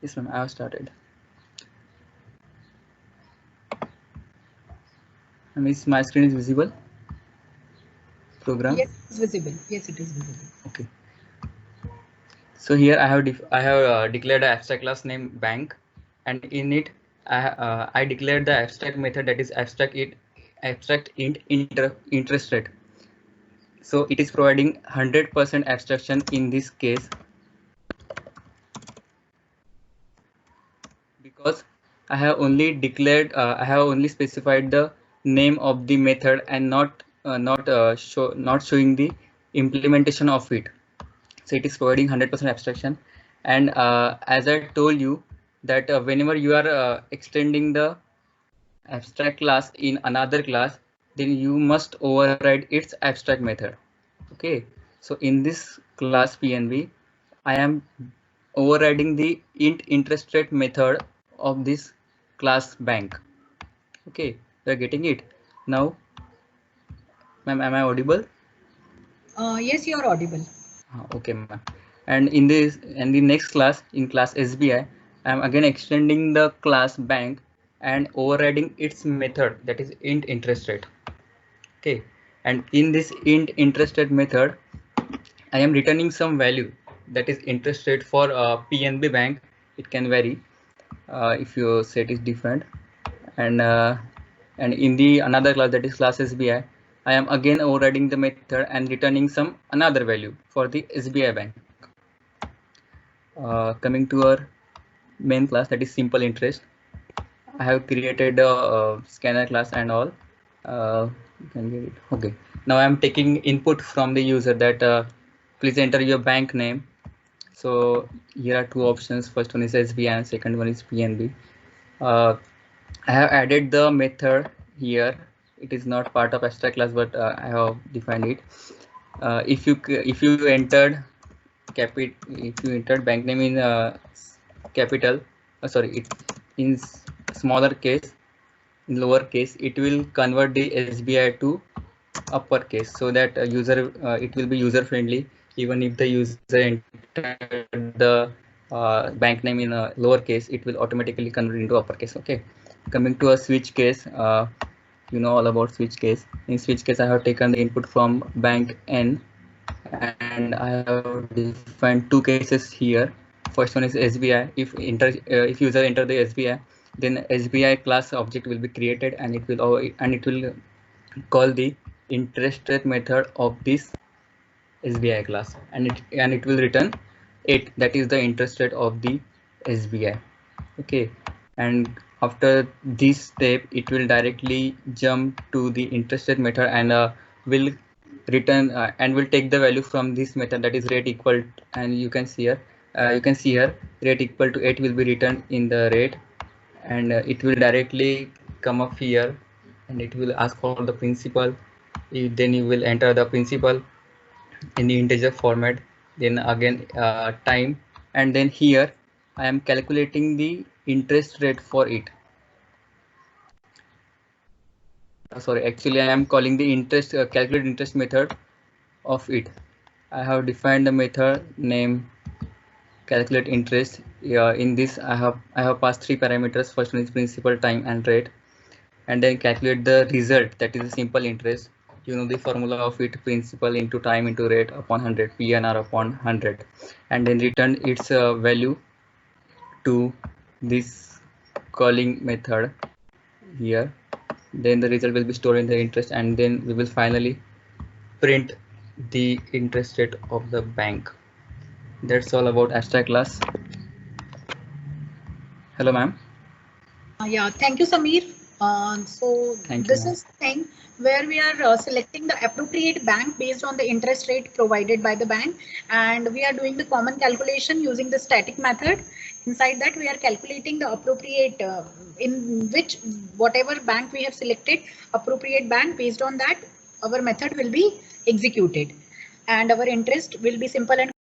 Yes, ma'am. I have started. Miss, my screen is visible. Program. Yes, it's visible. Yes, it is visible. Okay. So here I have declared an abstract class name bank, and in it I declared the abstract method, that is abstract int interest rate. So it is providing 100% abstraction in this case, because I have only declared I have only specified the name of the method and not showing the implementation of it. So it is providing 100% abstraction. And as I told you that whenever you are extending the abstract class in another class, then you must override its abstract method. Okay, so in this class PNB, I am overriding the int interest rate method of this class bank. Okay, you are getting it now, ma'am? Am I audible? Yes, you are audible. Okay, ma'am. And in the next class, in class SBI, I am again extending the class bank and overriding its method, that is int interest rate. Okay, and in this int interest rate method, I am returning some value, that is interest rate for PNB bank. It can vary if your set is different. And in the another class, that is class SBI, I am again overriding the method and returning some another value for the SBI bank. Coming to our main class, that is simple interest, I have created a scanner class and all. You can get it. Okay, now I am taking input from the user that please enter your bank name. So here are two options. First one is SBI and second one is PNB. I have added the method here. It is not part of abstract class, but I have defined it. If you entered bank name in capital, sorry, in smaller case, in lower case, it will convert the SBI to uppercase, so that it will be user friendly. Even if the user entered the bank name in a lower case, it will automatically convert into uppercase. Okay, coming to a switch case, you know all about switch case. In switch case, I have taken the input from bank N and I have defined two cases here. First one is SBI. If user enter the SBI, then SBI class object will be created and it will call the interest rate method of this SBI class, and it will return 8, that is the interest rate of the SBI. Okay, and after this step, it will directly jump to the interest rate method and will return and will take the value from this method, that is rate equal, and you can see here rate equal to 8 will be returned in the rate, and it will directly come up here and it will ask for the principal. Then you will enter the principal in the integer format, then again time, and then here I am calculating the interest rate for it. Sorry, actually I am calling the calculate interest method of it. I have defined the method name calculate interest. In this I have passed 3 parameters. First one is principal, time and rate, and then calculate the result, that is a simple interest. You know the formula of it, principal into time into rate upon 100, PNR upon 100, and then return its value to this calling method here. Then the result will be stored in the interest, and then we will finally print the interest rate of the bank. That's all about abstract class. Hello, ma'am. Yeah, thank you, Sameer. So this is the thing where we are selecting the appropriate bank based on the interest rate provided by the bank, and we are doing the common calculation using the static method. Inside that, we are calculating the appropriate in which whatever bank we have selected, appropriate bank. Based on that, our method will be executed, and our interest will be simple and